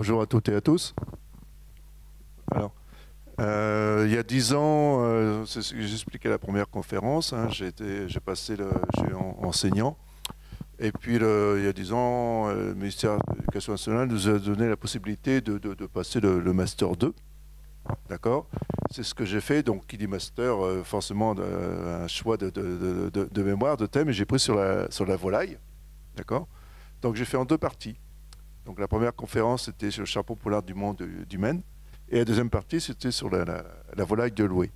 Bonjour à toutes et à tous. Alors, il y a 10 ans, c'est ce que j'expliquais à la première conférence, hein, j'ai passé j'ai enseignant. Et puis, il y a 10 ans, le ministère de l'Éducation nationale nous a donné la possibilité de passer le Master 2. D'accord? C'est ce que j'ai fait. Donc, qui dit Master, forcément, un choix de mémoire, de thème, et j'ai pris sur la volaille. D'accord? Donc, j'ai fait en deux parties. Donc, la première conférence, c'était sur le chapon pollard du monde du Maine. Et la deuxième partie, c'était sur la volaille de Loué.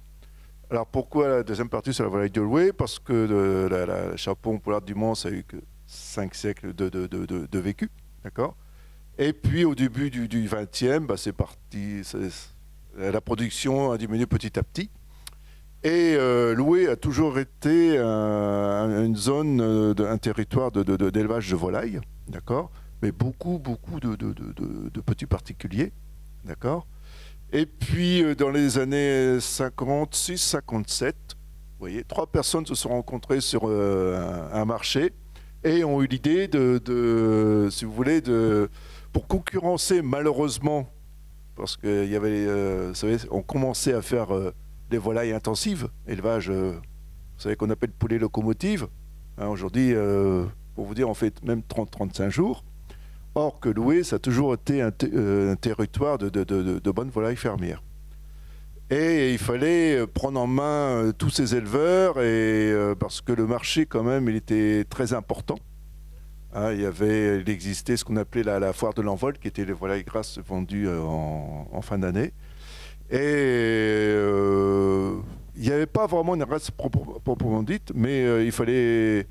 Alors, pourquoi la deuxième partie sur la volaille de Loué? Parce que le chapon pollard du monde, ça a eu que 5 siècles de vécu. D'accord? Et puis, au début du XXe, bah, c'est parti. La production a diminué petit à petit. Et Loué a toujours été une zone, un territoire d'élevage de volailles. D'accord? Mais beaucoup de petits particuliers. D'accord? Et puis, dans les années 56-57, vous voyez, 3 personnes se sont rencontrées sur un marché et ont eu l'idée si vous voulez, pour concurrencer malheureusement, parce qu'il y avait, vous savez, on commençait à faire des volailles intensives, élevage, vous savez, qu'on appelle poulet locomotive. Hein, aujourd'hui, pour vous dire, on fait même 30-35 jours. Or que Loué, ça a toujours été un territoire de bonnes volailles fermières. Et il fallait prendre en main tous ces éleveurs, parce que le marché, quand même, il était très important. Hein, il existait ce qu'on appelait la foire de l'envol, qui était les volailles grasses vendues en fin d'année. Et il n'y avait pas vraiment une race proprement dite, mais il fallait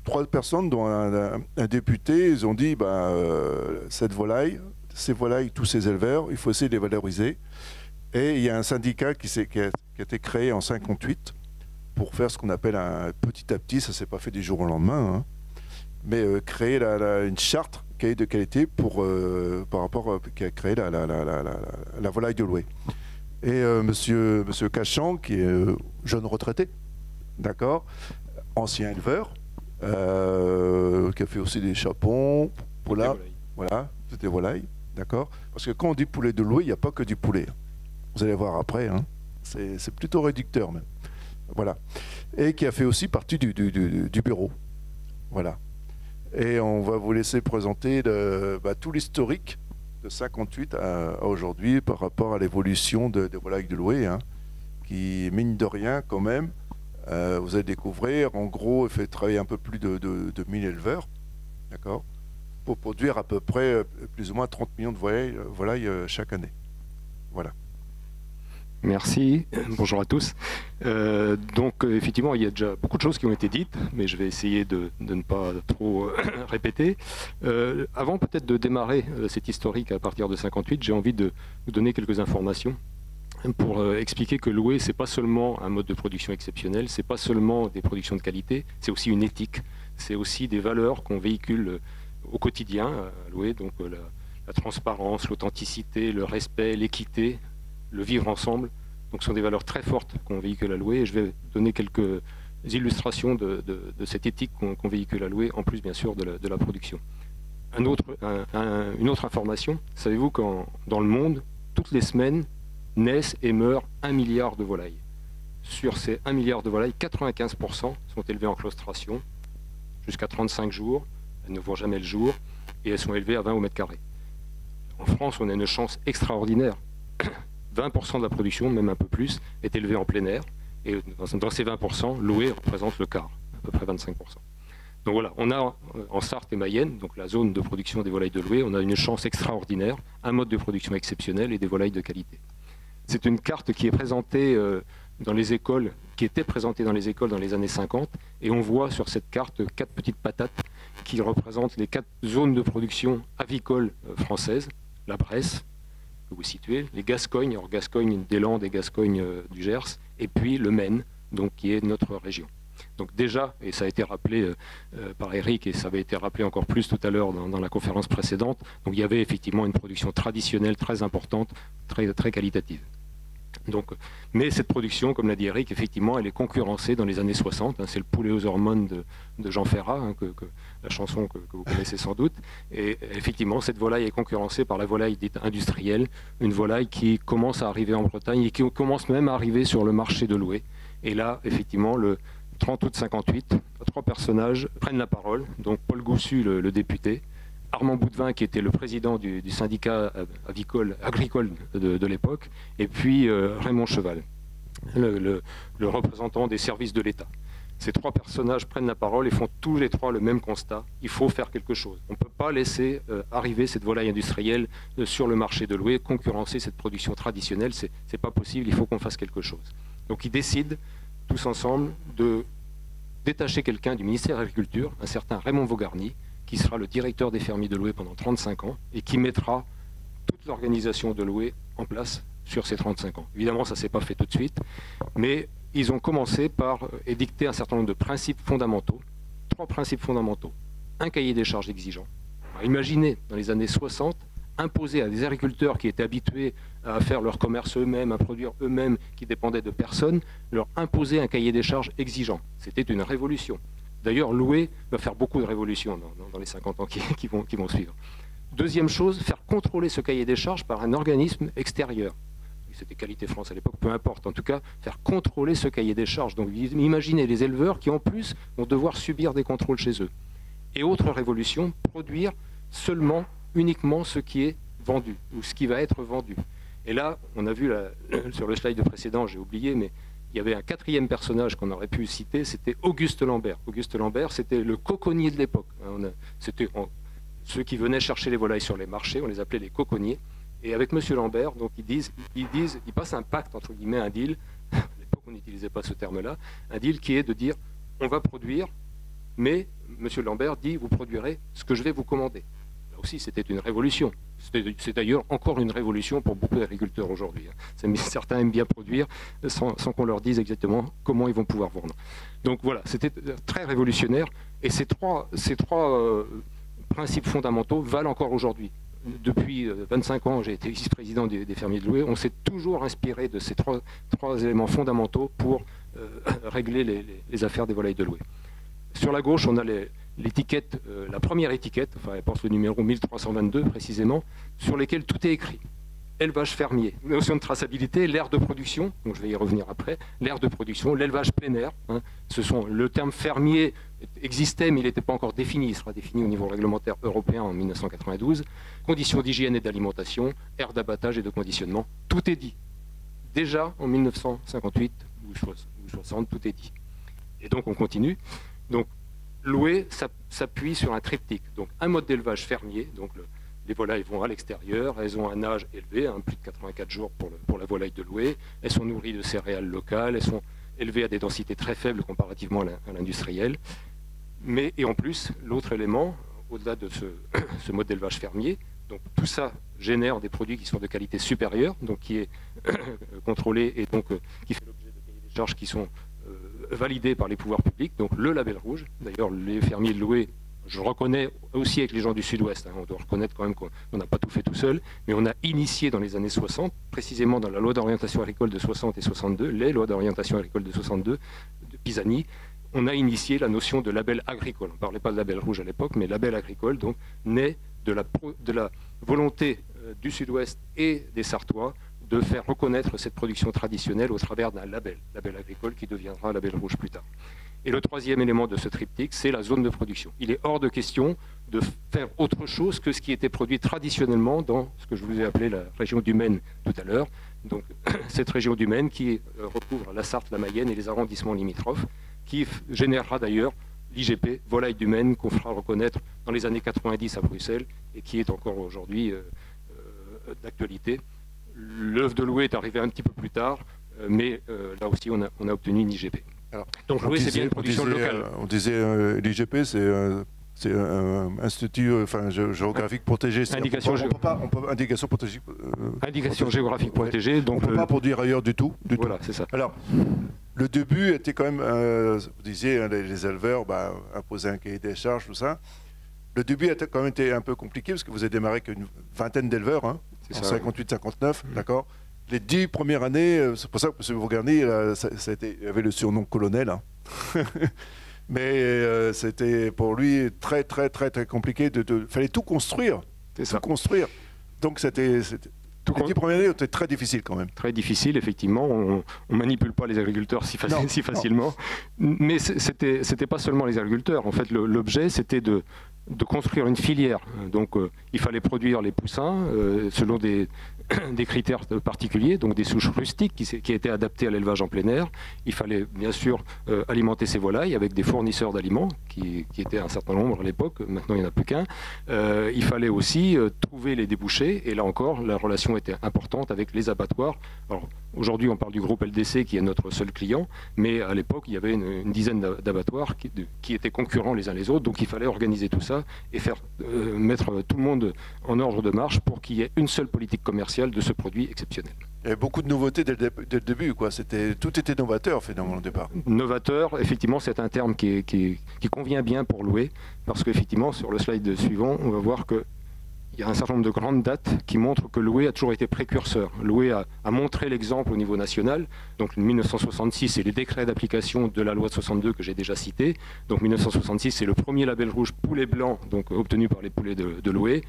3 personnes, dont un député, ils ont dit ces volailles, tous ces éleveurs, il faut essayer de les valoriser. Et il y a un syndicat qui a été créé en 58 pour faire ce qu'on appelle petit à petit, ça ne s'est pas fait du jour au lendemain, hein, mais créer une charte cahier de qualité par rapport qui a créé la volaille de Loué. Et monsieur Cachan, qui est jeune retraité, d'accord, ancien éleveur, qui a fait aussi des chapons, pollards, voilà, c'était volaille, d'accord. Parce que quand on dit poulet de Loué, il n'y a pas que du poulet. Vous allez voir après, hein. C'est plutôt réducteur même. Voilà. Et qui a fait aussi partie du bureau. Voilà. Et on va vous laisser présenter tout l'historique de 58 à aujourd'hui par rapport à l'évolution des volailles de Loué, hein, qui, mine de rien, quand même, vous allez découvrir, en gros, il fait travailler un peu plus de 1000 éleveurs, d'accord, pour produire à peu près plus ou moins 30 millions de volailles chaque année. Voilà. Merci, bonjour à tous. Donc effectivement, il y a déjà beaucoup de choses qui ont été dites, mais je vais essayer de ne pas trop répéter. Avant peut-être de démarrer cet historique à partir de 58, j'ai envie de vous donner quelques informations pour expliquer que Loué, c'est pas seulement un mode de production exceptionnel, c'est pas seulement des productions de qualité, c'est aussi une éthique, c'est aussi des valeurs qu'on véhicule au quotidien à Loué, donc la transparence, l'authenticité, le respect, l'équité, le vivre ensemble. Donc ce sont des valeurs très fortes qu'on véhicule à Loué, et je vais donner quelques illustrations de cette éthique qu'on véhicule à Loué, en plus bien sûr de la production. Une autre information, savez-vous qu'en dans le monde, toutes les semaines, naissent et meurent 1 milliard de volailles. Sur ces 1 milliard de volailles, 95% sont élevées en claustration jusqu'à 35 jours, elles ne voient jamais le jour, et elles sont élevées à 20 au mètre carré. En France, on a une chance extraordinaire. 20% de la production, même un peu plus, est élevée en plein air, et dans ces 20%, Loué représente le quart, à peu près 25%. Donc voilà, on a en Sarthe et Mayenne, donc la zone de production des volailles de Loué, on a une chance extraordinaire, un mode de production exceptionnel et des volailles de qualité. C'est une carte qui est présentée dans les écoles, qui était présentée dans les écoles dans les années 50, et on voit sur cette carte 4 petites patates qui représentent les 4 zones de production avicoles françaises, la Bresse, que vous situez, les Gascognes, alors Gascogne des Landes et Gascogne du Gers, et puis le Maine, donc qui est notre région. Donc déjà, et ça a été rappelé par Eric, et ça avait été rappelé encore plus tout à l'heure dans la conférence précédente, donc il y avait effectivement une production traditionnelle très importante, très qualitative. Donc, mais cette production, comme l'a dit Eric, effectivement, elle est concurrencée dans les années 60. C'est le poulet aux hormones de Jean Ferrat, la chanson que vous connaissez sans doute. Et effectivement, cette volaille est concurrencée par la volaille dite industrielle, une volaille qui commence à arriver en Bretagne et qui commence même à arriver sur le marché de Loué. Et là, effectivement, le 30 août 58, 3 personnages prennent la parole. Donc Paul Goussu, le député, Armand Boudvin, qui était le président du syndicat agricole de l'époque, et puis Raymond Cheval, le représentant des services de l'État. Ces 3 personnages prennent la parole et font tous les 3 le même constat. Il faut faire quelque chose. On ne peut pas laisser arriver cette volaille industrielle sur le marché de Loué, concurrencer cette production traditionnelle. C'est pas possible, il faut qu'on fasse quelque chose. Donc ils décident, tous ensemble, de détacher quelqu'un du ministère de l'Agriculture, un certain Raymond Vaugarny, qui sera le directeur des fermiers de Loué pendant 35 ans et qui mettra toute l'organisation de Loué en place sur ces 35 ans. Évidemment, ça ne s'est pas fait tout de suite, mais ils ont commencé par édicter un certain nombre de principes fondamentaux, 3 principes fondamentaux. Un cahier des charges exigeant. Alors, imaginez, dans les années 60, imposer à des agriculteurs qui étaient habitués à faire leur commerce eux-mêmes, à produire eux-mêmes, qui dépendaient de personne, leur imposer un cahier des charges exigeant. C'était une révolution. D'ailleurs, Loué va faire beaucoup de révolutions dans les 50 ans qui vont suivre. Deuxième chose, faire contrôler ce cahier des charges par un organisme extérieur. C'était Qualité France à l'époque, peu importe. En tout cas, faire contrôler ce cahier des charges. Donc imaginez les éleveurs qui en plus vont devoir subir des contrôles chez eux. Et autre révolution, produire seulement, uniquement ce qui est vendu, ou ce qui va être vendu. Et là, on a vu sur le slide précédent, j'ai oublié, mais il y avait un 4e personnage qu'on aurait pu citer, c'était Auguste Lambert. Auguste Lambert, c'était le coconnier de l'époque. C'était ceux qui venaient chercher les volailles sur les marchés, on les appelait les coconniers. Et avec M. Lambert, donc ils passent un pacte, entre guillemets, un deal, à l'époque on n'utilisait pas ce terme-là, un deal qui est de dire, on va produire, mais M. Lambert dit, vous produirez ce que je vais vous commander. Là aussi, c'était une révolution. C'est d'ailleurs encore une révolution pour beaucoup d'agriculteurs aujourd'hui. Certains aiment bien produire sans qu'on leur dise exactement comment ils vont pouvoir vendre. Donc voilà, c'était très révolutionnaire. Et ces trois principes fondamentaux valent encore aujourd'hui. Depuis 25 ans, j'ai été vice-président des fermiers de Loué. On s'est toujours inspiré de ces trois éléments fondamentaux pour régler les affaires des volailles de Loué. Sur la gauche, on a l'étiquette, la première étiquette, enfin elle porte le numéro 1322 précisément, sur lesquelles tout est écrit. Élevage fermier, notion de traçabilité, l'aire de production, donc je vais y revenir après, l'aire de production, l'élevage plein air, le terme fermier existait mais il n'était pas encore défini, il sera défini au niveau réglementaire européen en 1992, conditions d'hygiène et d'alimentation, aire d'abattage et de conditionnement, tout est dit. Déjà en 1958 ou 60, tout est dit. Et donc on continue. Donc Loué s'appuie sur un triptyque, donc un mode d'élevage fermier, donc les volailles vont à l'extérieur, elles ont un âge élevé, plus de 84 jours pour la volaille de Loué, elles sont nourries de céréales locales, elles sont élevées à des densités très faibles comparativement à l'industriel. Et en plus, l'autre élément, au-delà de ce mode d'élevage fermier, donc tout ça génère des produits qui sont de qualité supérieure, donc qui est contrôlé et donc qui fait l'objet de cahiers des charges qui sont validés par les pouvoirs publics, donc le label rouge. D'ailleurs, les fermiers de Loué, je reconnais aussi avec les gens du Sud-Ouest, on doit reconnaître quand même qu'on n'a pas tout fait tout seul, mais on a initié dans les années 60, précisément dans la loi d'orientation agricole de 60 et 62, les lois d'orientation agricole de 62, de Pisani, on a initié la notion de label agricole. On ne parlait pas de label rouge à l'époque, mais label agricole, donc, naît de la volonté du Sud-Ouest et des Sartois de faire reconnaître cette production traditionnelle au travers d'un label agricole qui deviendra label rouge plus tard. Et le troisième élément de ce triptyque, c'est la zone de production. Il est hors de question de faire autre chose que ce qui était produit traditionnellement dans ce que je vous ai appelé la région du Maine tout à l'heure. Donc cette région du Maine qui recouvre la Sarthe, la Mayenne et les arrondissements limitrophes, qui générera d'ailleurs l'IGP, volaille du Maine, qu'on fera reconnaître dans les années 90 à Bruxelles et qui est encore aujourd'hui d'actualité. L'œuf de Loué est arrivé un petit peu plus tard, mais là aussi on a obtenu une IGP. Alors, donc Loué, c'est bien une production locale. On disait l'IGP, c'est un institut géographique protégé. Indication protégée. Indication géographique protégée. Donc on ne peut pas produire ailleurs du tout. Voilà, c'est ça. Alors, le début était quand même, vous disiez, les éleveurs imposaient un cahier des charges, tout ça. Le début a quand même été un peu compliqué parce que vous avez démarré qu'une vingtaine d'éleveurs, en 58-59, d'accord. les 10 premières années, c'est pour ça que M. Bourgarni il avait le surnom colonel, hein. Mais c'était pour lui très compliqué. Fallait tout construire. Tout construire. Donc les 10 premières années étaient très difficiles quand même. Très difficile, effectivement. On ne manipule pas les agriculteurs si facilement. Non. Mais c'était pas seulement les agriculteurs. En fait, l'objet, c'était de construire une filière. Donc il fallait produire les poussins selon des critères particuliers, donc des souches rustiques qui étaient adaptées à l'élevage en plein air. Il fallait bien sûr alimenter ces volailles avec des fournisseurs d'aliments qui étaient un certain nombre à l'époque, maintenant il n'y en a plus qu'un. Il fallait aussi trouver les débouchés, et là encore la relation était importante avec les abattoirs. Alors aujourd'hui on parle du groupe LDC qui est notre seul client, mais à l'époque il y avait une dizaine d'abattoirs qui étaient concurrents les uns les autres, donc il fallait organiser tout ça et faire mettre tout le monde en ordre de marche pour qu'il y ait une seule politique commerciale de ce produit exceptionnel. Il y avait beaucoup de nouveautés dès le début, quoi. Tout était novateur finalement au départ. Novateur, effectivement, c'est un terme qui convient bien pour louer, parce qu'effectivement, sur le slide suivant, on va voir que il y a un certain nombre de grandes dates qui montrent que Loué a toujours été précurseur. Loué a montré l'exemple au niveau national. Donc 1966, c'est les décrets d'application de la loi de 62 que j'ai déjà cité. Donc 1966, c'est le premier label rouge poulet blanc, donc obtenu par les poulets de Loué,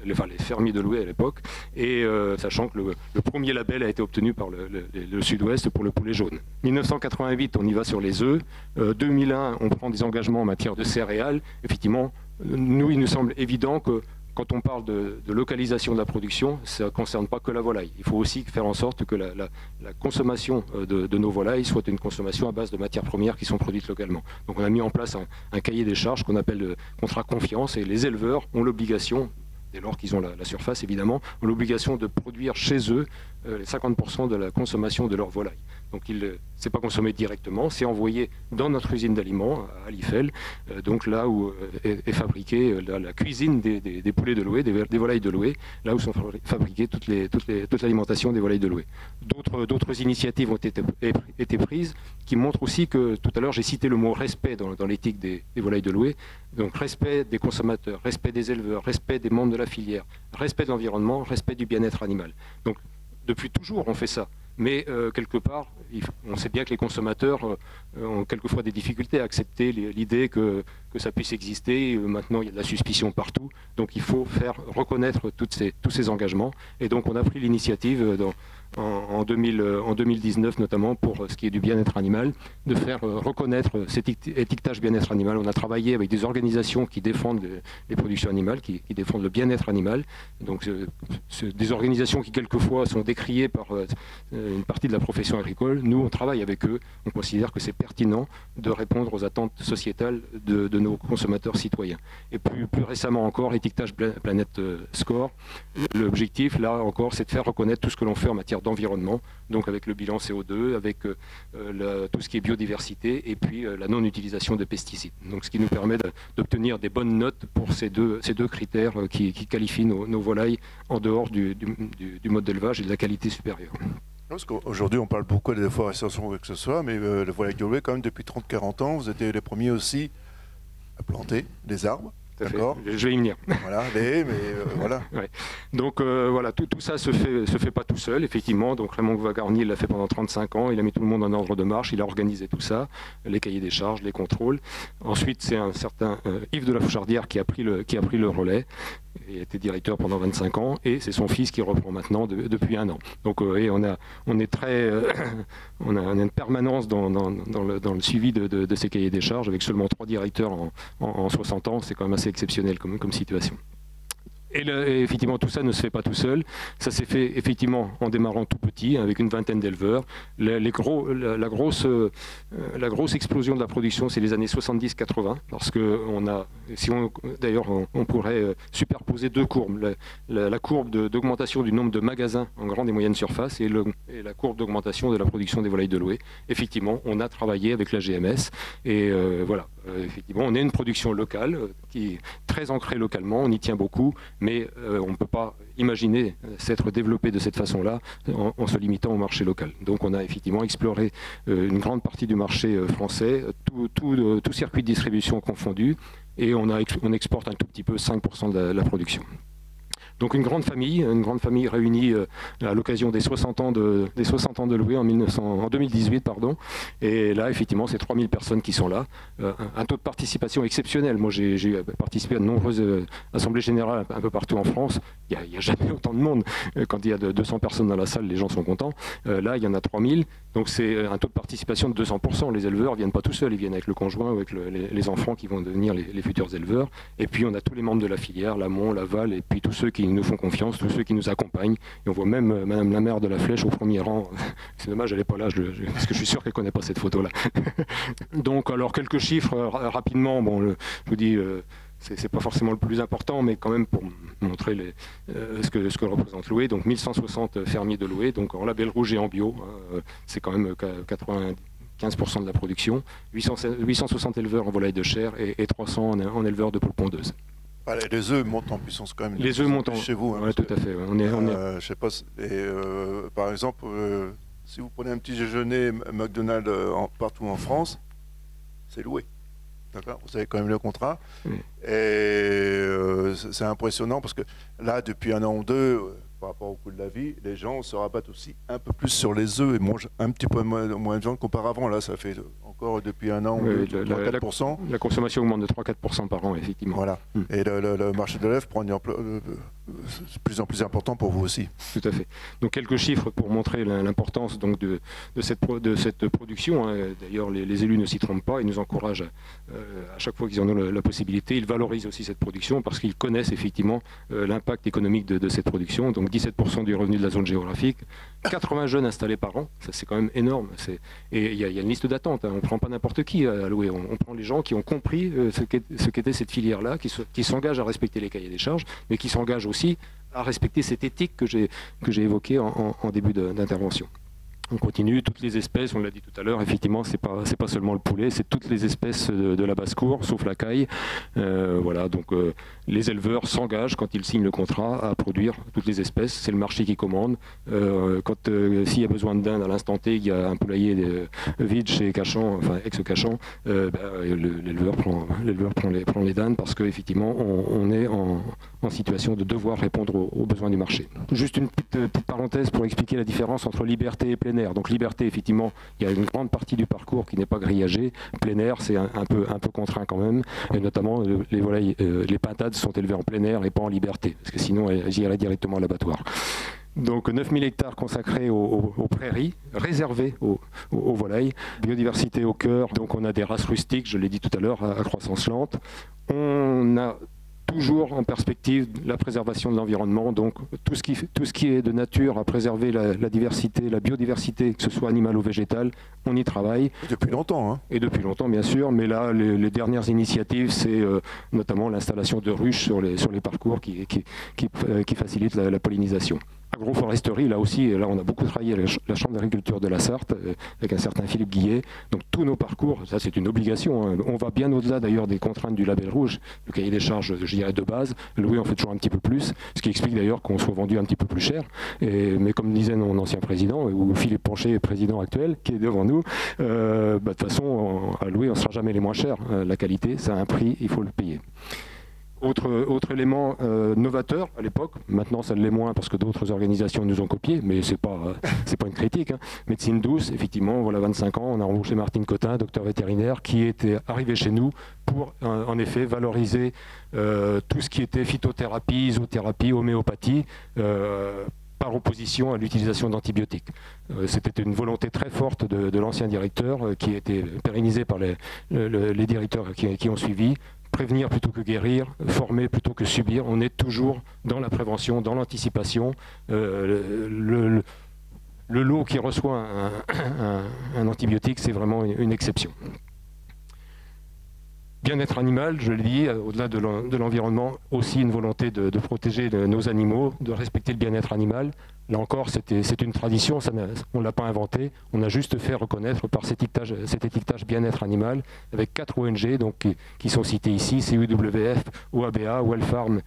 les fermiers de Loué à l'époque. Et sachant que le premier label a été obtenu par le Sud-Ouest pour le poulet jaune. 1988, on y va sur les œufs. 2001, on prend des engagements en matière de céréales. Effectivement, nous, il nous semble évident que quand on parle de localisation de la production, ça ne concerne pas que la volaille. Il faut aussi faire en sorte que la consommation de nos volailles soit une consommation à base de matières premières qui sont produites localement. Donc on a mis en place un cahier des charges qu'on appelle le contrat confiance, et les éleveurs ont l'obligation, dès lors qu'ils ont la surface évidemment, ont l'obligation de produire chez eux les 50% de la consommation de leur volaille. Donc c'est pas consommé directement, c'est envoyé dans notre usine d'aliments à Liffel, donc là où est fabriquée la cuisine des poulets de Loué, des volailles de Loué, là où sont fabriquées toute l'alimentation des volailles de Loué. D'autres initiatives ont été prises qui montrent aussi que, tout à l'heure j'ai cité le mot respect dans l'éthique des volailles de Loué, donc respect des consommateurs, respect des éleveurs, respect des membres de la filière, respect de l'environnement, respect du bien-être animal. Donc depuis toujours on fait ça. Mais quelque part, on sait bien que les consommateurs ont quelquefois des difficultés à accepter l'idée que ça puisse exister. Maintenant, il y a de la suspicion partout. Donc il faut faire reconnaître tous ces engagements. Et donc on a pris l'initiative en 2019 notamment, pour ce qui est du bien-être animal, de faire reconnaître cet étiquetage bien-être animal. On a travaillé avec des organisations qui défendent les productions animales, qui défendent le bien-être animal. Donc des organisations qui quelquefois sont décriées par une partie de la profession agricole. Nous, on travaille avec eux. On considère que c'est pertinent de répondre aux attentes sociétales de nos consommateurs citoyens. Et plus récemment encore, étiquetage Planète Score. L'objectif, là encore, c'est de faire reconnaître tout ce que l'on fait en matière d'environnement, donc avec le bilan CO2, avec tout ce qui est biodiversité, et puis la non-utilisation de pesticides. Donc ce qui nous permet d'obtenir des bonnes notes pour ces deux critères qui qualifient nos volailles en dehors du mode d'élevage et de la qualité supérieure. Parce qu'aujourd'hui, on parle beaucoup de déforestation ou quoi que ce soit, mais le volaille de Loué, quand même, depuis 30-40 ans, vous étiez les premiers aussi à planter des arbres. D'accord. Je vais y venir. Voilà, voilà. Ouais. Donc voilà, tout ça se fait pas tout seul, effectivement. Donc Raymond Vagarny l'a fait pendant 35 ans, il a mis tout le monde en ordre de marche, il a organisé tout ça, les cahiers des charges, les contrôles. Ensuite, c'est un certain Yves de la Fouchardière qui a pris le relais. Il a été directeur pendant 25 ans, et c'est son fils qui reprend maintenant depuis 1 an. Donc on a une permanence dans le suivi de ces cahiers des charges, avec seulement 3 directeurs en 60 ans. C'est quand même assez exceptionnel comme situation. Et effectivement, tout ça ne se fait pas tout seul. Ça s'est fait effectivement en démarrant tout petit, avec une vingtaine d'éleveurs. La grosse explosion de la production, c'est les années 70-80, parce que d'ailleurs, on pourrait superposer 2 courbes. La courbe d'augmentation du nombre de magasins en grande et moyenne surface, et la courbe d'augmentation de la production des volailles de Loué. Effectivement, on a travaillé avec la GMS, et voilà. Effectivement, on est une production locale qui est très ancrée localement, on y tient beaucoup, mais on ne peut pas imaginer s'être développé de cette façon-là en se limitant au marché local. Donc on a effectivement exploré une grande partie du marché français, tout circuit de distribution confondu, et on exporte un tout petit peu 5% de la production. Donc une grande famille réunie à l'occasion des 60 ans de Loué en 2018, pardon. Et là, effectivement, c'est 3000 personnes qui sont là. Un taux de participation exceptionnel. Moi, j'ai participé à de nombreuses assemblées générales un peu partout en France. Il n'y a jamais autant de monde. Quand il y a 200 personnes dans la salle, les gens sont contents. Là, il y en a 3000. Donc c'est un taux de participation de 200%. Les éleveurs ne viennent pas tout seuls, ils viennent avec le conjoint ou avec les enfants qui vont devenir les futurs éleveurs. Et puis on a tous les membres de la filière, l'amont, l'aval, et puis tous ceux qui nous font confiance, tous ceux qui nous accompagnent. Et on voit même Madame la maire de la Flèche au premier rang. C'est dommage, elle n'est pas là, parce que je suis sûr qu'elle ne connaît pas cette photo-là. Donc alors quelques chiffres rapidement. Bon, je vous dis... c'est pas forcément le plus important, mais quand même pour montrer ce que représente Loué. Donc 1160 fermiers de Loué, donc en label rouge et en bio, c'est quand même 95% de la production, 860 éleveurs en volaille de chair et 300 en éleveurs de poules pondeuses. Les œufs montent en puissance quand même. Les œufs montent chez vous. Hein, ouais, tout à fait. Ouais. Je sais pas. Par exemple, si vous prenez un petit déjeuner McDonald's partout en France, c'est Loué. D'accord, vous avez quand même le contrat. Et c'est impressionnant parce que là, depuis un an ou deux, par rapport au coût de la vie, les gens se rabattent aussi un peu plus sur les œufs et mangent un petit peu moins de viande qu'auparavant. Là, ça fait encore depuis un an 3-4%. La consommation augmente de 3-4% par an, effectivement. Voilà. Et le marché de l'œuf prend de plus en plus important pour vous aussi. Tout à fait. Donc quelques chiffres pour montrer l'importance donc de cette production. Hein. D'ailleurs, les élus ne s'y trompent pas. Ils nous encouragent à chaque fois qu'ils en ont la possibilité. Ils valorisent aussi cette production parce qu'ils connaissent effectivement l'impact économique de cette production. Donc 17% du revenu de la zone géographique, 80 jeunes installés par an, ça c'est quand même énorme. Et il y a une liste d'attente. Hein. On ne prend pas n'importe qui à Loué. On prend les gens qui ont compris ce qu'était cette filière-là, qui s'engagent à respecter les cahiers des charges, mais qui s'engagent aussi à respecter cette éthique que j'ai évoquée en début d'intervention. On continue, toutes les espèces, on l'a dit tout à l'heure, effectivement, c'est pas seulement le poulet, c'est toutes les espèces de la basse-cour, sauf la caille. Voilà, donc les éleveurs s'engagent, quand ils signent le contrat, à produire toutes les espèces. C'est le marché qui commande. S'il y a besoin de dinde à l'instant T, il y a un poulailler vide chez Cachan, enfin ex-Cachan, l'éleveur prend les dindes parce qu'effectivement, on est en situation de devoir répondre aux besoins du marché. Juste une petite parenthèse pour expliquer la différence entre liberté et plein air. Donc liberté, effectivement, il y a une grande partie du parcours qui n'est pas grillagée. Plein air, c'est un peu contraint quand même. Et notamment, les volailles, les pintades sont élevées en plein air et pas en liberté, parce que sinon, elles iraient directement à l'abattoir. Donc 9000 hectares consacrés aux prairies, réservés aux volailles. Biodiversité au cœur, donc on a des races rustiques, je l'ai dit tout à l'heure, à croissance lente. On a toujours en perspective la préservation de l'environnement, donc tout ce qui est de nature à préserver la diversité, la biodiversité, que ce soit animale ou végétale, on y travaille. Et depuis longtemps. Hein. Et depuis longtemps, bien sûr, mais là, les dernières initiatives, c'est notamment l'installation de ruches sur les parcours qui facilitent la pollinisation. Agroforesterie, là aussi, là on a beaucoup travaillé avec la Chambre d'agriculture de la Sarthe, avec un certain Philippe Guillet. Donc tous nos parcours, ça c'est une obligation. Hein. On va bien au-delà d'ailleurs des contraintes du label rouge, le cahier des charges, je dirais, de base. Loué en fait toujours un petit peu plus, ce qui explique d'ailleurs qu'on soit vendu un petit peu plus cher. Mais comme disait mon ancien président, ou Philippe Poncher, président actuel, qui est devant nous, de toute façon, à Loué on ne sera jamais les moins chers. La qualité, ça a un prix, il faut le payer. Autre élément novateur à l'époque, maintenant ça ne l'est moins parce que d'autres organisations nous ont copié, mais c'est pas une critique. Hein. Médecine douce, effectivement, voilà 25 ans, on a embauché Martine Cotin, docteur vétérinaire, qui était arrivé chez nous pour en effet valoriser tout ce qui était phytothérapie, zoothérapie, homéopathie, par opposition à l'utilisation d'antibiotiques. C'était une volonté très forte de l'ancien directeur qui a été pérennisée par les directeurs qui ont suivi. Prévenir plutôt que guérir, former plutôt que subir. On est toujours dans la prévention, dans l'anticipation. Le lot qui reçoit un antibiotique, c'est vraiment une exception. Bien-être animal, je l'ai dit, au-delà de l'environnement, aussi une volonté de protéger nos animaux, de respecter le bien-être animal. Là encore, c'est une tradition, on ne l'a pas inventé, on a juste fait reconnaître par cet étiquetage bien-être animal, avec 4 ONG donc, qui sont citées ici, CUWF, OABA, Wellfarm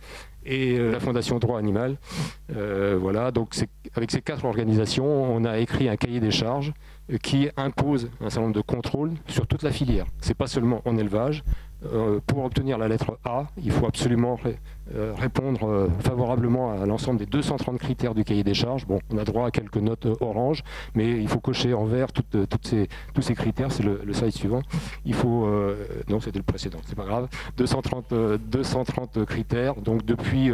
et la Fondation Droit Animal. Voilà, donc avec ces 4 organisations, on a écrit un cahier des charges qui impose un certain nombre de contrôles sur toute la filière. Ce n'est pas seulement en élevage, pour obtenir la lettre A, il faut absolument répondre favorablement à l'ensemble des 230 critères du cahier des charges. Bon, on a droit à quelques notes orange, mais il faut cocher en vert tous ces critères. C'est le slide suivant. Il faut... non, c'était le précédent, c'est pas grave. 230 critères, donc depuis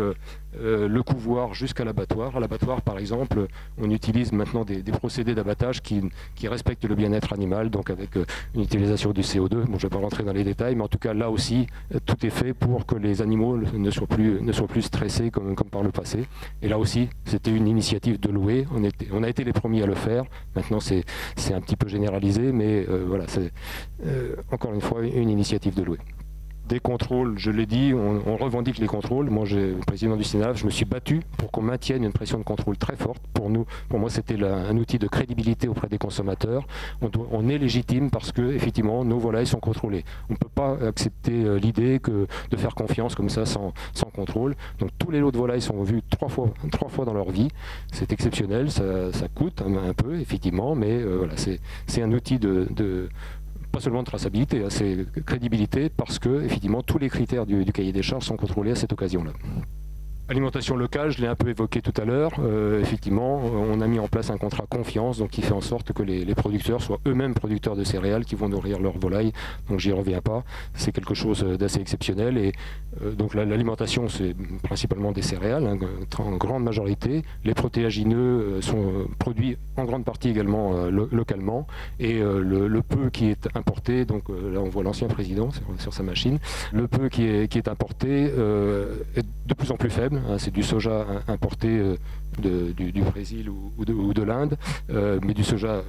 le couvoir jusqu'à l'abattoir. À l'abattoir, par exemple, on utilise maintenant des procédés d'abattage qui respectent le bien-être animal, donc avec une utilisation du CO2. Bon, je ne vais pas rentrer dans les détails, mais en tout cas, là aussi, tout est fait pour que les animaux ne soient plus stressés comme par le passé. Et là aussi, c'était une initiative de Loé. On a été les premiers à le faire. Maintenant, c'est un petit peu généralisé, mais voilà, c'est encore une fois une initiative de Loé. Des contrôles, je l'ai dit, on revendique les contrôles. Moi, président du CNAF, je me suis battu pour qu'on maintienne une pression de contrôle très forte. Pour moi, c'était un outil de crédibilité auprès des consommateurs. On est légitime parce que, effectivement, nos volailles sont contrôlées. On ne peut pas accepter l'idée de faire confiance comme ça sans contrôle. Donc, tous les lots de volailles sont vus trois fois dans leur vie. C'est exceptionnel, ça coûte un peu, effectivement, mais voilà, c'est un outil pas seulement de traçabilité, c'est crédibilité, parce que effectivement tous les critères du cahier des charges sont contrôlés à cette occasion-là. Alimentation locale, je l'ai un peu évoqué tout à l'heure. Effectivement, on a mis en place un contrat confiance, donc qui fait en sorte que les producteurs soient eux-mêmes producteurs de céréales qui vont nourrir leurs volailles. Donc j'y reviens pas. C'est quelque chose d'assez exceptionnel. Et donc l'alimentation, c'est principalement des céréales, hein, en grande majorité. Les protéagineux sont produits en grande partie également localement. Et le peu qui est importé, donc là on voit l'ancien président sur sa machine, le peu qui est importé est de plus en plus faible. C'est du soja importé du Brésil ou de l'Inde, mais du soja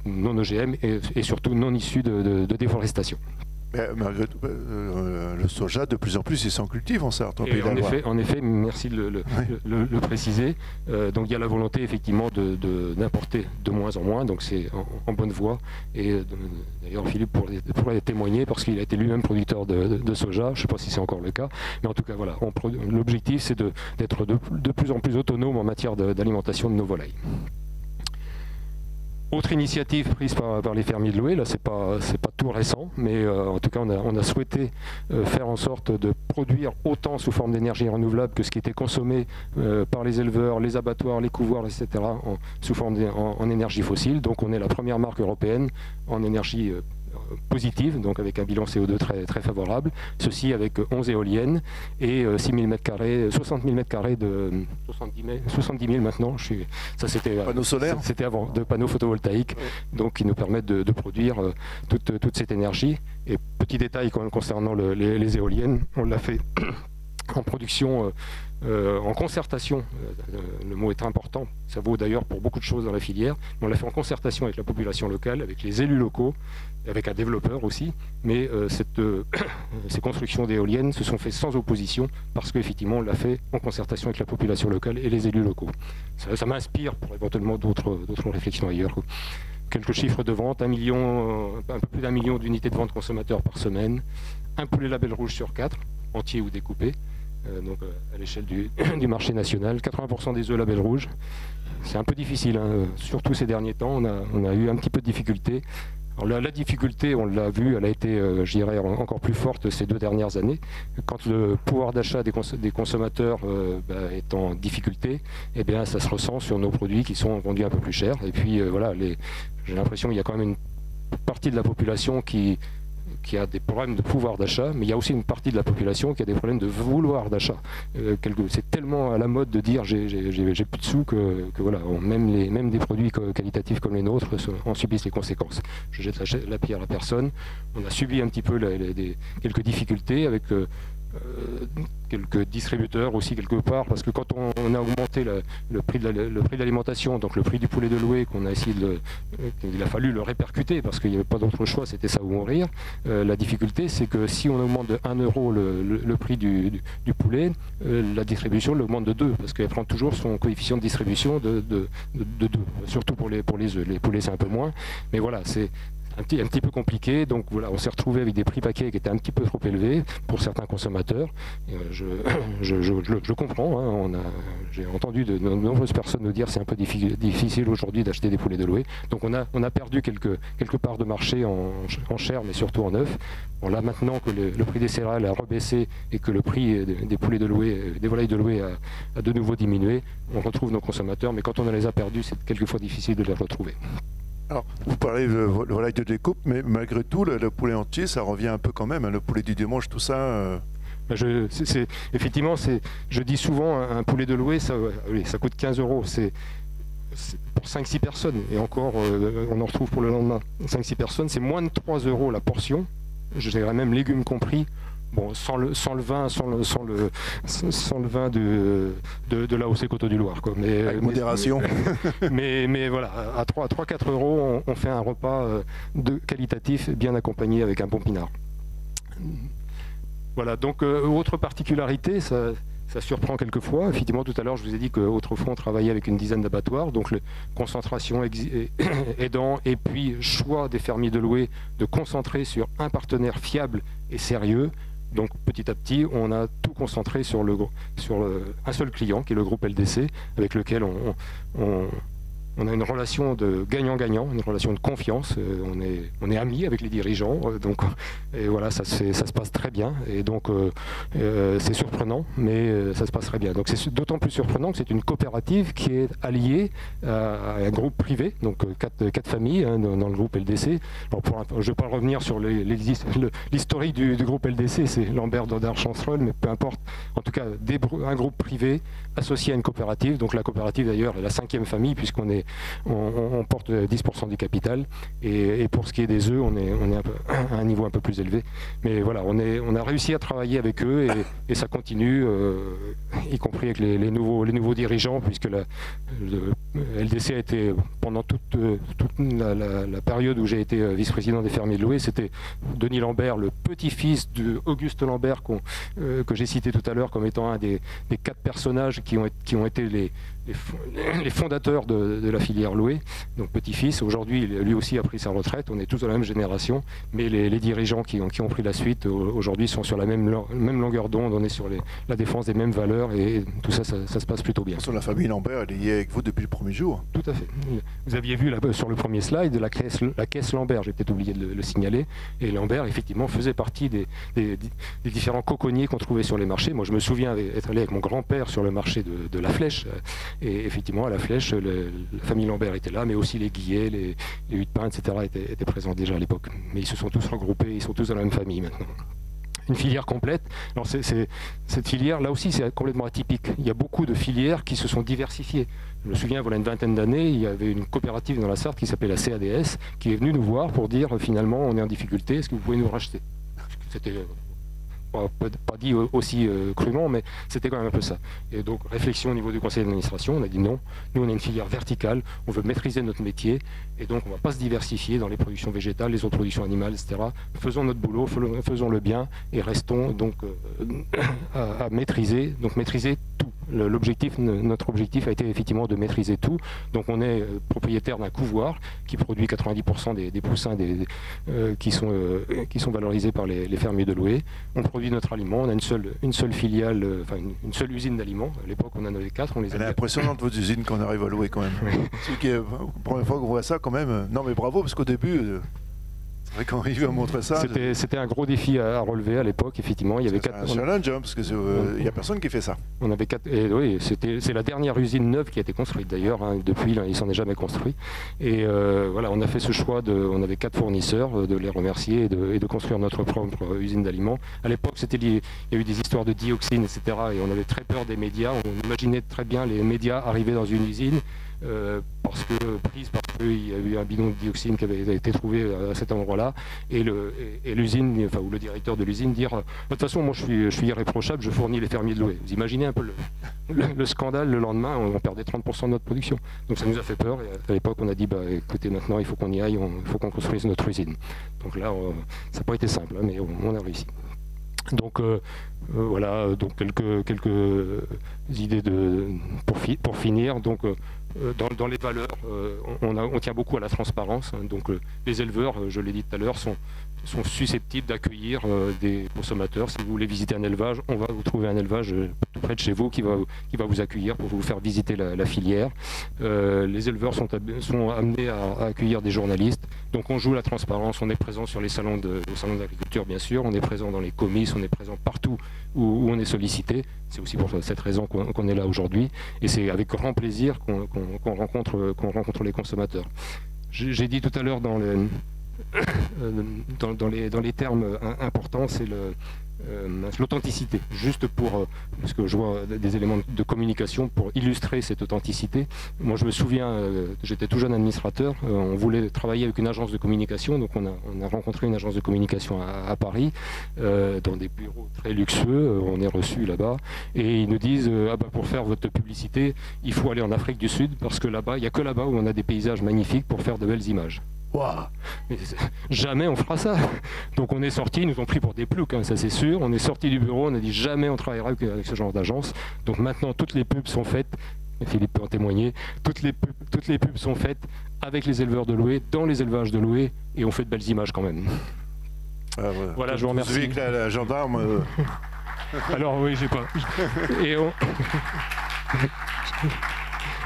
non OGM et surtout non issu de déforestation. Mais malgré tout, le soja, de plus en plus, il s'en cultive en Sarthe. En effet, merci de le préciser. Donc il y a la volonté effectivement d'importer de moins en moins, donc c'est en bonne voie. Et d'ailleurs Philippe pourrait témoigner parce qu'il a été lui-même producteur de soja. Je ne sais pas si c'est encore le cas, mais en tout cas voilà. L'objectif c'est d'être de plus en plus autonome en matière d'alimentation de nos volailles. Autre initiative prise par les fermiers de Loé, là c'est pas tout récent, mais en tout cas on a souhaité faire en sorte de produire autant sous forme d'énergie renouvelable que ce qui était consommé par les éleveurs, les abattoirs, les couvoirs, etc. sous forme en énergie fossile. Donc on est la première marque européenne en énergie positive, donc avec un bilan CO2 très, très favorable. Ceci avec 11 éoliennes et 60 000 m² de 70 000 maintenant. Ça c'était panneaux solaires. C'était avant, de panneaux photovoltaïques, donc qui nous permettent de produire toute cette énergie. Et petit détail concernant les éoliennes, on l'a fait en production. En concertation, le mot est important, ça vaut d'ailleurs pour beaucoup de choses dans la filière, mais on l'a fait en concertation avec la population locale, avec les élus locaux, avec un développeur aussi, mais ces constructions d'éoliennes se sont faites sans opposition, parce qu'effectivement on l'a fait en concertation avec la population locale et les élus locaux. Ça m'inspire pour éventuellement d'autres réflexions ailleurs. Quelques chiffres de vente, un peu plus d'1 million d'unités de vente consommateurs par semaine, un poulet label rouge sur 4, entier ou découpé, donc à l'échelle du marché national, 80% des œufs label rouge. C'est un peu difficile, hein. Surtout ces derniers temps, on a eu un petit peu de difficulté. Alors la difficulté, on l'a vu, elle a été, je dirais, encore plus forte ces 2 dernières années. Quand le pouvoir d'achat des consommateurs est en difficulté, eh bien, ça se ressent sur nos produits qui sont vendus un peu plus cher. Et puis voilà, j'ai l'impression qu'il y a quand même une partie de la population qui a des problèmes de pouvoir d'achat, mais il y a aussi une partie de la population qui a des problèmes de vouloir d'achat. C'est tellement à la mode de dire j'ai plus de sous que voilà, même des produits qualitatifs comme les nôtres en subissent les conséquences. Je jette la pierre à personne. On a subi un petit peu quelques difficultés avec quelques distributeurs aussi quelque part, parce que quand on a augmenté le prix de l'alimentation, donc le prix du poulet de Loé, qu'on a essayé il a fallu le répercuter parce qu'il n'y avait pas d'autre choix, c'était ça ou mourir. La difficulté, c'est que si on augmente de 1 euro le prix du poulet, la distribution l'augmente de 2, parce qu'elle prend toujours son coefficient de distribution de 2, surtout pour les œufs. Les poulets c'est un peu moins, mais voilà, un petit peu compliqué. Donc voilà, on s'est retrouvé avec des prix paquets qui étaient un petit peu trop élevés pour certains consommateurs. Et, je comprends, hein, j'ai entendu de nombreuses personnes nous dire que c'est un peu difficile aujourd'hui d'acheter des poulets de louer. Donc on a perdu quelques parts de marché en chair, mais surtout en œuf. Bon, là maintenant que le prix des céréales a rebaissé et que le prix des poulets de louer, des volailles de louer a de nouveau diminué, on retrouve nos consommateurs, mais quand on les a perdus, c'est quelquefois difficile de les retrouver. Alors, vous parlez de volaille de découpe, mais malgré tout, le poulet entier, ça revient un peu quand même, hein, le poulet du dimanche, tout ça. Effectivement, je dis souvent, un poulet de louer, ça coûte 15 €. C'est pour 5-6 personnes, et encore, on en retrouve pour le lendemain. 5-6 personnes, c'est moins de 3 € la portion, je dirais même légumes compris. Bon, sans le vin, sans le vin de la Haussée Coteaux du Loir, quoi. Mais, avec modération. Mais voilà, à 3-4 €, on fait un repas qualitatif, bien accompagné avec un bon pinard. Voilà, donc autre particularité, ça surprend quelquefois. Effectivement, tout à l'heure, je vous ai dit qu'autrefois, on travaillait avec une dizaine d'abattoirs, donc concentration aidant, et puis choix des fermiers de louer de concentrer sur un partenaire fiable et sérieux. Donc petit à petit, on a tout concentré sur un seul client, qui est le groupe LDC, avec lequel on a une relation de gagnant-gagnant, une relation de confiance. On est amis avec les dirigeants, donc et voilà, ça se passe très bien. Et donc c'est surprenant, mais ça se passe très bien. Donc c'est d'autant plus surprenant que c'est une coopérative qui est alliée à un groupe privé, donc quatre familles, hein, dans le groupe LDC. Alors je ne vais pas revenir sur l'historique du groupe LDC, c'est Lambert Dodard Chancerolles, mais peu importe. En tout cas, un groupe privé associé à une coopérative. Donc la coopérative d'ailleurs est la 5e famille, puisqu'on porte 10% du capital, et pour ce qui est des œufs, on est à un niveau un peu plus élevé. Mais voilà, on a réussi à travailler avec eux, et ça continue, y compris avec les nouveaux dirigeants, puisque le LDC a été, pendant toute la période où j'ai été vice-président des fermiers de louer, c'était Denis Lambert, le petit-fils d'Auguste Lambert, que j'ai cité tout à l'heure comme étant un des 4 personnages qui ont été les fondateurs de la filière louée, donc petit-fils. Aujourd'hui, lui aussi a pris sa retraite, on est tous de la même génération, mais les dirigeants qui ont pris la suite aujourd'hui sont sur la même longueur d'onde, on est sur la défense des mêmes valeurs, et tout ça se passe plutôt bien. La famille Lambert, elle est liée avec vous depuis le premier jour. Tout à fait. Vous aviez vu sur le premier slide la caisse Lambert, j'ai peut-être oublié de le signaler, et Lambert effectivement faisait partie des différents coconniers qu'on trouvait sur les marchés. Moi je me souviens être allé avec mon grand-père sur le marché de la Flèche, et effectivement à la Flèche, la famille Lambert était là, mais aussi les Guillet, les Huit-Pins, etc. étaient présents déjà à l'époque. Mais ils se sont tous regroupés, ils sont tous dans la même famille maintenant. Une filière complète. Alors cette filière, là aussi, c'est complètement atypique. Il y a beaucoup de filières qui se sont diversifiées. Je me souviens, voilà une vingtaine d'années, il y avait une coopérative dans la Sarthe qui s'appelait la CADS, qui est venue nous voir pour dire finalement, on est en difficulté, est-ce que vous pouvez nous racheter? C'était pas dit aussi crûment, mais c'était quand même un peu ça. Et donc, réflexion au niveau du conseil d'administration, on a dit non, nous on est une filière verticale, on veut maîtriser notre métier, et donc on ne va pas se diversifier dans les productions végétales, les autres productions animales, etc. Faisons notre boulot, faisons-le bien, et restons donc à maîtriser tout. Notre objectif a été effectivement de maîtriser tout. Donc on est propriétaire d'un couvoir qui produit 90% des poussins qui sont valorisés par les fermiers de louer. On produit notre aliment, on a une seule filiale, enfin une seule usine d'aliments. À l'époque on en avait 4. Elle est impressionnante votre usine qu'on arrive à louer quand même. Oui. C'est la première fois qu'on voit ça quand même. Non mais bravo, parce qu'au début... C'est vrai qu'on arrive à montrer ça. C'était un gros défi à relever à l'époque, effectivement. Il y avait c'est un challenge, hein, parce qu'il n'y a personne qui fait ça. On avait 4, et oui, c'est la dernière usine neuve qui a été construite d'ailleurs. Hein, depuis, là, il ne s'en est jamais construit. Et voilà, on a fait ce choix, on avait 4 fournisseurs, de les remercier et de construire notre propre usine d'aliments. À l'époque, il y a eu des histoires de dioxine, etc. Et on avait très peur des médias. On imaginait très bien les médias arriver dans une usine. Parce qu'il y a eu un bidon de dioxine qui avait été trouvé à cet endroit-là, et l'usine, enfin, ou le directeur de l'usine dire de toute façon moi je suis irréprochable, je fournis les fermiers de louer. Vous imaginez un peu le scandale. Le lendemain on perdait 30% de notre production, donc ça nous a fait peur, et à l'époque on a dit écoutez, maintenant il faut qu'on y aille, il faut qu'on construise notre usine. Donc là ça n'a pas été simple, hein, mais on a réussi. Donc voilà, donc quelques idées pour finir. Donc dans les valeurs, on tient beaucoup à la transparence. Hein. Donc les éleveurs, je l'ai dit tout à l'heure, sont susceptibles d'accueillir des consommateurs. Si vous voulez visiter un élevage, on va vous trouver un élevage tout près de chez vous qui va vous accueillir pour vous faire visiter la filière. Les éleveurs sont amenés à accueillir des journalistes. Donc on joue la transparence, on est présent sur les salons d'agriculture bien sûr, on est présent dans les comices, on est présent partout où on est sollicité. C'est aussi pour cette raison qu'on est là aujourd'hui. Et c'est avec grand plaisir qu'on rencontre les consommateurs. J'ai dit tout à l'heure dans les termes importants, c'est l'authenticité. Juste parce que je vois des éléments de communication pour illustrer cette authenticité. Moi, je me souviens, j'étais tout jeune administrateur, on voulait travailler avec une agence de communication, donc on a rencontré une agence de communication à Paris, dans des bureaux très luxueux, on est reçus là-bas, et ils nous disent pour faire votre publicité, il faut aller en Afrique du Sud, parce que là-bas, il n'y a que là-bas où on a des paysages magnifiques pour faire de belles images. Wow. Mais jamais on fera ça. Donc on est sorti, ils nous ont pris pour des ploucs, hein, ça c'est sûr. On est sorti du bureau, on a dit jamais on travaillera avec ce genre d'agence. Donc maintenant toutes les pubs sont faites, Philippe peut en témoigner, toutes les pubs sont faites avec les éleveurs de Loué, dans les élevages de Loué, et on fait de belles images quand même. Ah ouais. Voilà, je vous remercie. Vous avez que la gendarme. Alors oui, j'ai pas. Et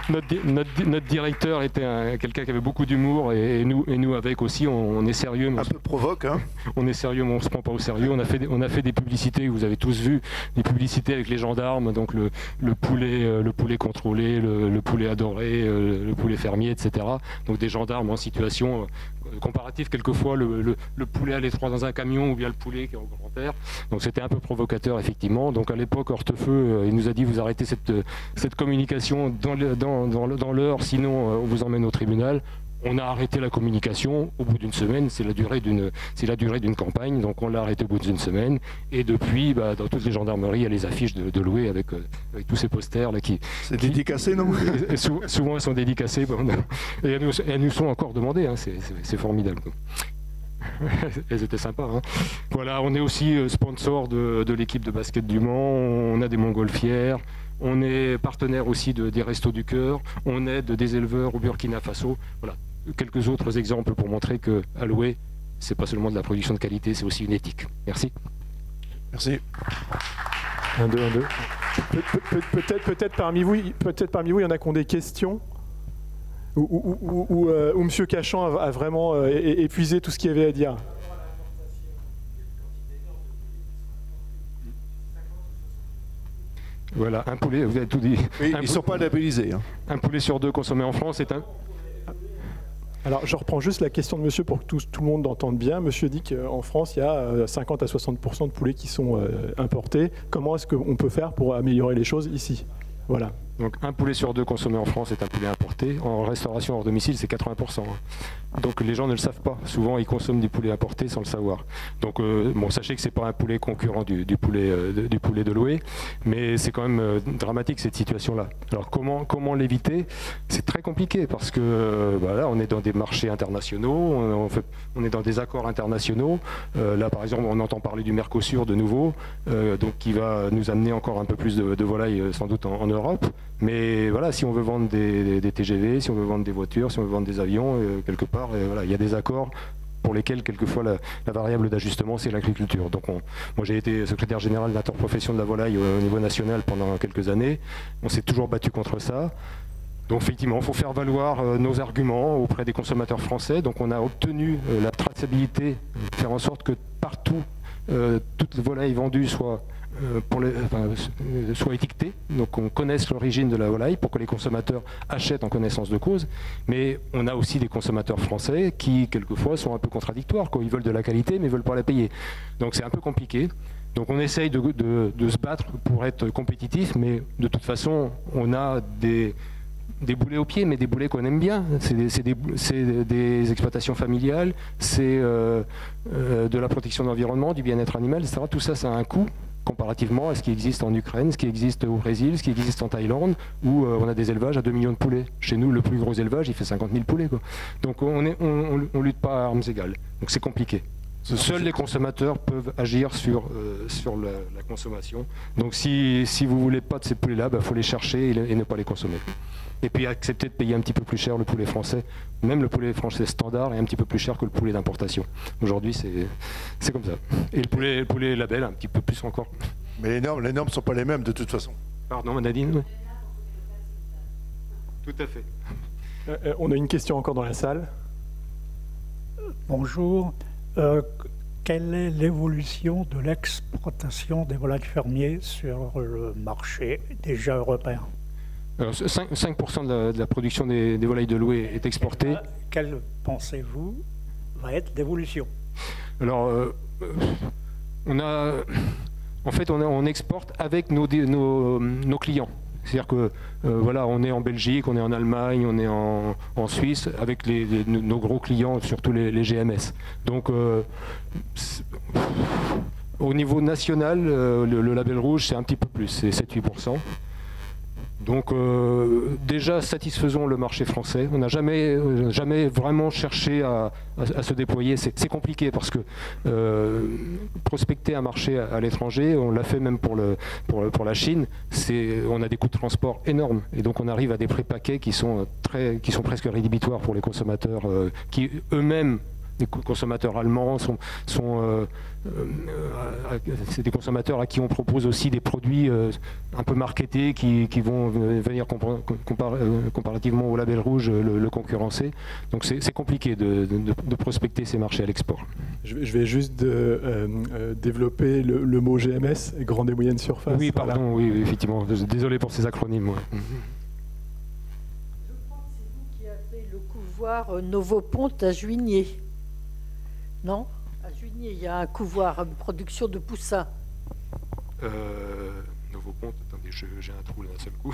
Notre directeur était quelqu'un qui avait beaucoup d'humour et nous avec aussi, on est sérieux. Un peu provoque, hein. On est sérieux, mais on ne se prend pas au sérieux. On a fait des publicités, vous avez tous vu, des publicités avec les gendarmes, donc le poulet contrôlé, le poulet adoré, le poulet fermier, etc. Donc des gendarmes en situation comparative, quelquefois le poulet à l'étroit dans un camion ou bien le poulet qui est en grand air. Donc c'était un peu provocateur, effectivement. Donc à l'époque, Hortefeux, il nous a dit vous arrêtez cette communication dans l'heure, sinon on vous emmène au tribunal. On a arrêté la communication au bout d'une semaine, c'est la durée d'une campagne, donc on l'a arrêté au bout d'une semaine. Et depuis, dans toutes les gendarmeries, il y a les affiches de Loué avec tous ces posters là qui. C'est dédicacé, non? Souvent elles sont dédicacées, et elles nous sont encore demandées, hein, c'est formidable. Elles étaient sympas. Hein. Voilà, on est aussi sponsor de l'équipe de basket du Mans, on a des montgolfières. On est partenaire aussi des Restos du Cœur, on aide des éleveurs au Burkina Faso. Voilà, quelques autres exemples pour montrer qu'à Loué, c'est pas seulement de la production de qualité, c'est aussi une éthique. Merci. Merci. 1, 2, 1, 2. Peut-être parmi vous, il y en a qui ont des questions où M. Cachan a vraiment épuisé tout ce qu'il y avait à dire. Voilà, un poulet, vous avez tout dit. Oui, ils ne sont pas labellisés. Hein. Un poulet sur 2 consommé en France est un... Alors, je reprends juste la question de monsieur pour que tout le monde entende bien. Monsieur dit qu'en France, il y a 50 à 60% de poulets qui sont importés. Comment est-ce qu'on peut faire pour améliorer les choses ici? Voilà. Donc un poulet sur 2 consommé en France est un poulet importé. En restauration hors domicile, c'est 80%. Donc les gens ne le savent pas. Souvent, ils consomment du poulet importé sans le savoir. Donc sachez que c'est pas un poulet concurrent du poulet de Loué, mais c'est quand même dramatique cette situation-là. Alors comment l'éviter? C'est très compliqué parce que là, on est dans des marchés internationaux, on est dans des accords internationaux. Là, par exemple, on entend parler du Mercosur de nouveau, donc qui va nous amener encore un peu plus de volailles sans doute en Europe. Mais voilà, si on veut vendre des TGV, si on veut vendre des voitures, si on veut vendre des avions, quelque part, voilà, il y a des accords pour lesquels, quelquefois, la variable d'ajustement, c'est l'agriculture. Donc, moi, j'ai été secrétaire général de l'interprofession de la volaille au niveau national pendant quelques années. On s'est toujours battu contre ça. Donc, effectivement, il faut faire valoir nos arguments auprès des consommateurs français. Donc, on a obtenu la traçabilité, faire en sorte que partout, toutes les volailles vendues soient étiquetées, donc qu'on connaisse l'origine de la volaille pour que les consommateurs achètent en connaissance de cause. Mais on a aussi des consommateurs français qui, quelquefois, sont un peu contradictoires. Ils veulent de la qualité, mais ne veulent pas la payer. Donc c'est un peu compliqué. Donc on essaye de se battre pour être compétitif, mais de toute façon, on a des boulets au pied, mais des boulets qu'on aime bien. C'est des exploitations familiales, c'est de la protection de l'environnement, du bien-être animal, etc. Tout ça, ça a un coût comparativement à ce qui existe en Ukraine, ce qui existe au Brésil, ce qui existe en Thaïlande, où on a des élevages à 2 millions de poulets. Chez nous, le plus gros élevage, il fait 50 000 poulets. Donc on lutte pas à armes égales. Donc c'est compliqué. Seuls les consommateurs peuvent agir sur la consommation. Donc si vous ne voulez pas de ces poulets-là, il faut les chercher et ne pas les consommer. Et puis accepter de payer un petit peu plus cher le poulet français. Même le poulet français standard est un petit peu plus cher que le poulet d'importation. Aujourd'hui, c'est comme ça. Et le poulet label, un petit peu plus encore. Mais les normes ne sont pas les mêmes de toute façon. Pardon, Nadine, oui. Tout à fait. On a une question encore dans la salle. Bonjour. Quelle est l'évolution de l'exportation des volailles fermiers sur le marché déjà européen? Alors, 5% de la production des volailles de Loué est exportée. Quelle pensez-vous va être l'évolution? Alors, on exporte avec nos clients. C'est-à-dire que voilà, on est en Belgique, on est en Allemagne, on est en Suisse, avec nos gros clients, surtout les GMS. Donc, au niveau national, le label rouge, c'est un petit peu plus, c'est 7-8%. Donc déjà satisfaisons le marché français. On n'a jamais vraiment cherché à se déployer. C'est compliqué parce que prospecter un marché à l'étranger, on l'a fait même pour la Chine, on a des coûts de transport énormes. Et donc on arrive à des prix paquets qui sont presque rédhibitoires pour les consommateurs qui eux-mêmes, les consommateurs allemands, c'est des consommateurs à qui on propose aussi des produits un peu marketés qui vont venir comparativement au label rouge le concurrencer. Donc c'est compliqué de prospecter ces marchés à l'export. Je vais juste développer le mot GMS, grande et moyenne surface. Oui, pardon, oui, effectivement. Désolé pour ces acronymes. Ouais. Je crois que c'est vous qui avez le couvoir Novopont à Juigné. Non? À Juigné, il y a un couvoir, une production de poussins. Novopont, attendez, j'ai un trou là d'un seul coup.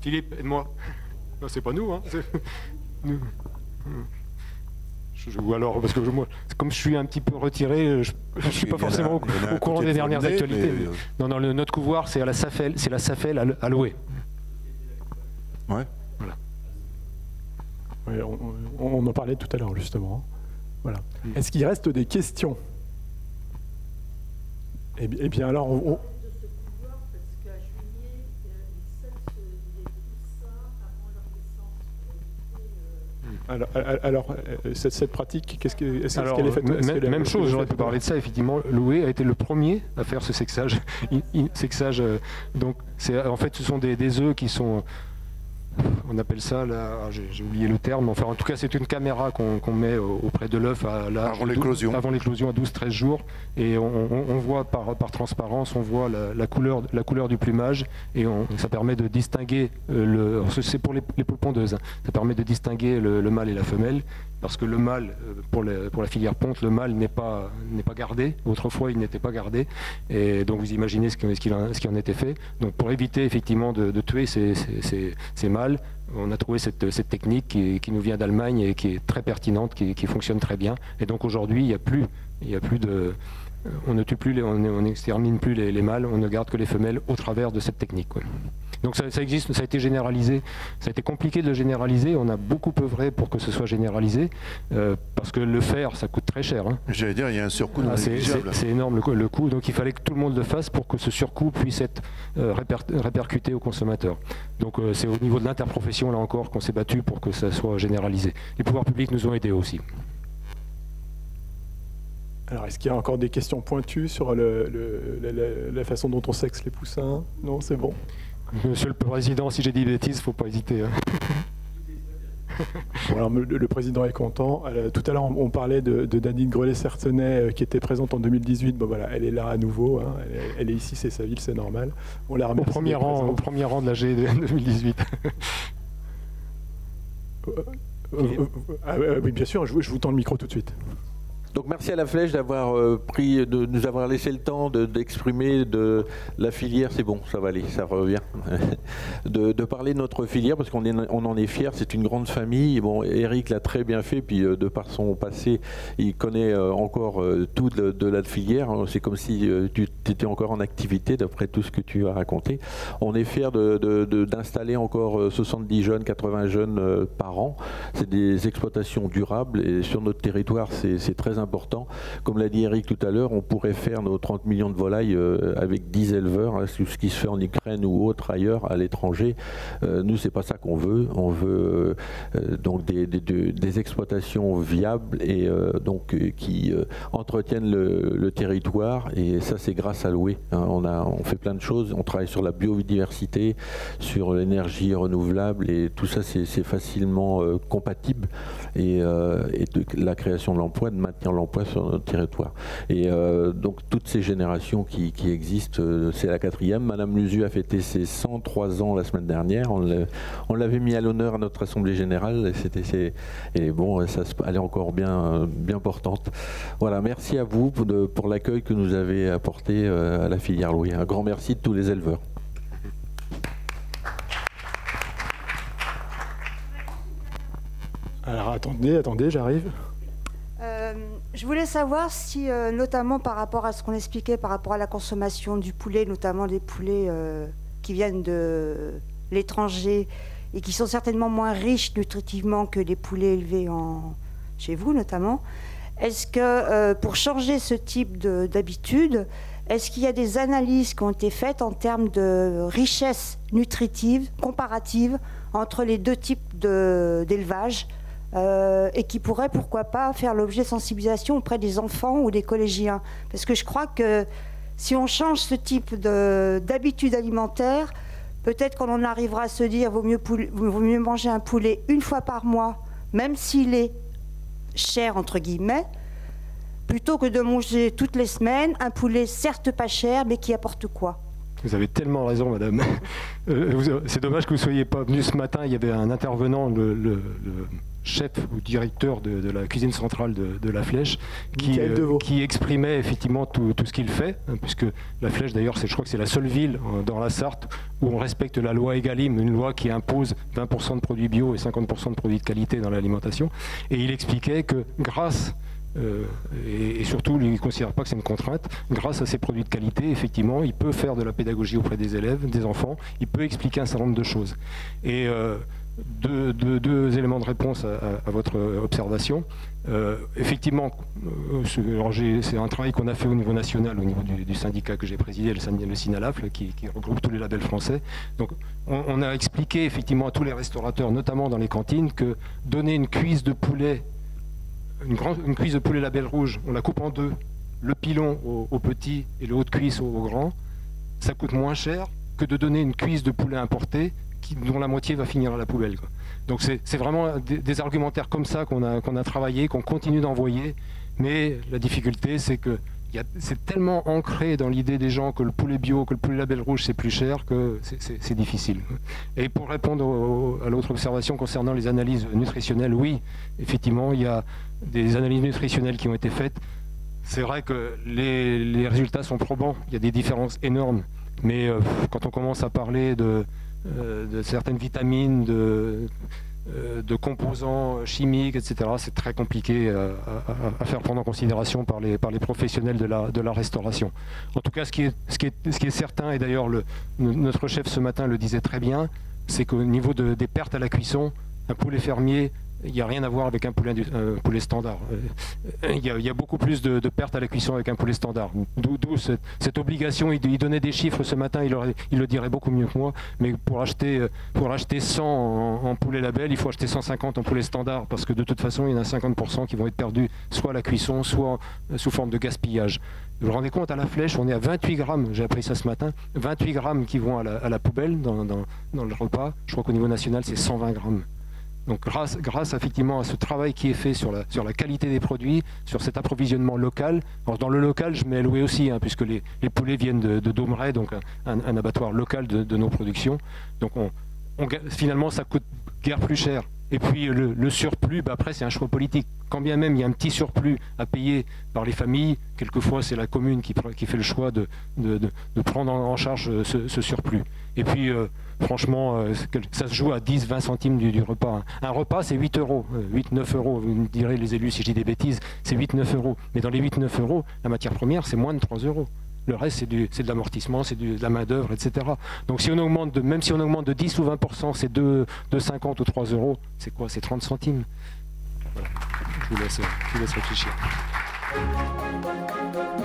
Philippe, aide-moi. Non, c'est pas nous, hein. Nous. Ou alors, parce que moi, comme je suis un petit peu retiré, je ne suis pas forcément au courant des dernières actualités. Non, notre couvoir, c'est à la SAFEL à Loué. Ouais. Voilà. Oui, on en parlait tout à l'heure, justement. Voilà. Est-ce qu'il reste des questions? Eh bien alors, Alors, cette pratique, est-ce qu'elle est faite? Même chose, j'aurais pu parler de ça, effectivement. Loué a été le premier à faire ce sexage. Donc, en fait, ce sont des œufs qui sont... On appelle ça, là, j'ai oublié le terme, enfin en tout cas c'est une caméra qu'on met auprès de l'œuf avant l'éclosion à 12-13 jours, et on voit par transparence, on voit la couleur du plumage, et ça permet de distinguer, c'est pour les poules pondeuses, hein, ça permet de distinguer le mâle et la femelle, parce que le mâle, pour la filière ponte, le mâle n'est pas gardé, autrefois il n'était pas gardé, et donc vous imaginez ce qui en était fait. Donc pour éviter effectivement de tuer ces mâles, on a trouvé cette technique qui nous vient d'Allemagne et qui est très pertinente, qui fonctionne très bien. Et donc aujourd'hui, il y a plus de... On ne tue plus, on n'extermine plus les mâles, on ne garde que les femelles au travers de cette technique. Quoi. Donc ça existe, ça a été généralisé, ça a été compliqué de le généraliser, on a beaucoup œuvré pour que ce soit généralisé, parce que le faire, ça coûte très cher. Hein. J'allais dire, il y a un surcoût non négligeable. C'est énorme le coût, donc il fallait que tout le monde le fasse pour que ce surcoût puisse être répercuté aux consommateurs. Donc c'est au niveau de l'interprofession, là encore, qu'on s'est battu pour que ça soit généralisé. Les pouvoirs publics nous ont aidés aussi. Alors, est-ce qu'il y a encore des questions pointues sur la façon dont on sexe les poussins? Non, c'est bon. Monsieur le Président, si j'ai dit bêtises, il ne faut pas hésiter. Hein. Bon, alors, le Président est content. Tout à l'heure, on parlait de Nadine Grelet-Certenay qui était présente en 2018. Bon, voilà, elle est là à nouveau. Hein. Elle est ici, c'est sa ville, c'est normal. On la remercie. Au premier rang de la G 2018. Oui, bien sûr, je vous tends le micro tout de suite. Donc merci à la Flèche d'avoir de nous avoir laissé le temps d'exprimer de la filière, c'est bon, ça va aller, ça revient, de parler de notre filière parce qu'on en est fiers, c'est une grande famille. Bon, Eric l'a très bien fait, puis de par son passé, il connaît encore tout de la filière. C'est comme si tu étais encore en activité d'après tout ce que tu as raconté. On est fiers d'installer encore 70 jeunes, 80 jeunes par an. C'est des exploitations durables et sur notre territoire, c'est très important. Comme l'a dit Eric tout à l'heure, on pourrait faire nos 30 millions de volailles avec 10 éleveurs, hein, ce qui se fait en Ukraine ou autre ailleurs, à l'étranger. Nous, c'est pas ça qu'on veut. On veut donc des exploitations viables et qui entretiennent le territoire. Et ça, c'est grâce à Loué. Hein. On fait plein de choses. On travaille sur la biodiversité, sur l'énergie renouvelable, et tout ça, c'est facilement compatible. Et la création de l'emploi, de maintenir l'emploi sur notre territoire. Et donc toutes ces générations qui existent, c'est la 4e. Madame Luzu a fêté ses 103 ans la semaine dernière. On l'avait mis à l'honneur à notre Assemblée Générale. Et bon, elle est encore bien portante. Voilà, merci à vous pour l'accueil que nous avez apporté à la filière Loué. Un grand merci de tous les éleveurs. Alors attendez, j'arrive. Je voulais savoir si, notamment par rapport à ce qu'on expliquait, par rapport à la consommation du poulet, notamment des poulets qui viennent de l'étranger et qui sont certainement moins riches nutritivement que les poulets élevés chez vous notamment, est-ce que pour changer ce type d'habitude, est-ce qu'il y a des analyses qui ont été faites en termes de richesse nutritive comparative entre les deux types d'élevage et qui pourraient, pourquoi pas, faire l'objet de sensibilisation auprès des enfants ou des collégiens? Parce que je crois que si on change ce type d'habitude alimentaire, peut-être qu'on en arrivera à se dire vaut mieux manger un poulet une fois par mois, même s'il est cher, entre guillemets, plutôt que de manger toutes les semaines un poulet certes pas cher, mais qui apporte quoi? Vous avez tellement raison, madame. C'est dommage que vous ne soyez pas venu ce matin. Il y avait un intervenant, le chef ou directeur de la cuisine centrale de La Flèche, qui exprimait effectivement tout ce qu'il fait, hein, puisque La Flèche, d'ailleurs, je crois que c'est la seule ville dans la Sarthe où on respecte la loi Egalim, une loi qui impose 20% de produits bio et 50% de produits de qualité dans l'alimentation. Et il expliquait que grâce et surtout, il ne considère pas que c'est une contrainte. Grâce à ces produits de qualité, effectivement, il peut faire de la pédagogie auprès des élèves, des enfants, il peut expliquer un certain nombre de choses. Et deux éléments de réponse à votre observation. Effectivement, c'est un travail qu'on a fait au niveau national, au niveau du syndicat que j'ai présidé, le SINALAF, qui regroupe tous les labels français. Donc, on a expliqué effectivement à tous les restaurateurs, notamment dans les cantines, que donner une cuisse de poulet, une cuisse de poulet label rouge, on la coupe en deux, le pilon au petit et le haut de cuisse au grand, ça coûte moins cher que de donner une cuisse de poulet importé dont la moitié va finir à la poubelle, quoi. Donc c'est vraiment des argumentaires comme ça qu'on a travaillé, qu'on continue d'envoyer, mais la difficulté c'est que c'est tellement ancré dans l'idée des gens que le poulet bio, que le poulet label rouge c'est plus cher, que c'est difficile. Et pour répondre à l'autre observation concernant les analyses nutritionnelles, oui, effectivement, il y a des analyses nutritionnelles qui ont été faites. C'est vrai que les résultats sont probants, il y a des différences énormes, mais quand on commence à parler de certaines vitamines, de composants chimiques, etc., c'est très compliqué à faire prendre en considération par les professionnels de la restauration. En tout cas, ce qui est certain, et d'ailleurs notre chef ce matin le disait très bien, c'est qu'au niveau des pertes à la cuisson, un poulet fermier, il n'y a rien à voir avec un poulet standard. Il y a beaucoup plus de pertes à la cuisson avec un poulet standard. D'où cette obligation. Il donnait des chiffres ce matin, il le dirait beaucoup mieux que moi, mais pour acheter 100 en poulet label, il faut acheter 150 en poulet standard, parce que de toute façon, il y en a 50% qui vont être perdus, soit à la cuisson, soit sous forme de gaspillage. Vous vous rendez compte, à La Flèche, on est à 28 grammes, j'ai appris ça ce matin, 28 grammes qui vont à la poubelle dans le repas. Je crois qu'au niveau national, c'est 120 grammes. Donc grâce effectivement à ce travail qui est fait sur la qualité des produits, sur cet approvisionnement local. Alors dans le local, je mets Loué aussi, hein, puisque les poulets viennent de Domeray, donc un abattoir local de nos productions. Donc finalement, ça coûte guère plus cher. Et puis le surplus, après c'est un choix politique. Quand bien même il y a un petit surplus à payer par les familles, quelquefois c'est la commune qui fait le choix de prendre en charge ce surplus. Et puis franchement, ça se joue à 10-20 centimes du repas. Un repas c'est 8 euros, 8-9 euros, vous me direz les élus si je dis des bêtises, c'est 8-9 euros. Mais dans les 8-9 euros, la matière première c'est moins de 3 euros. Le reste, c'est de l'amortissement, c'est de la main-d'œuvre, etc. Donc si on augmente même si on augmente de 10 ou 20%, c'est 2,50 ou 3 euros, c'est quoi? C'est 30 centimes. Voilà. Je vous laisse réfléchir. Merci.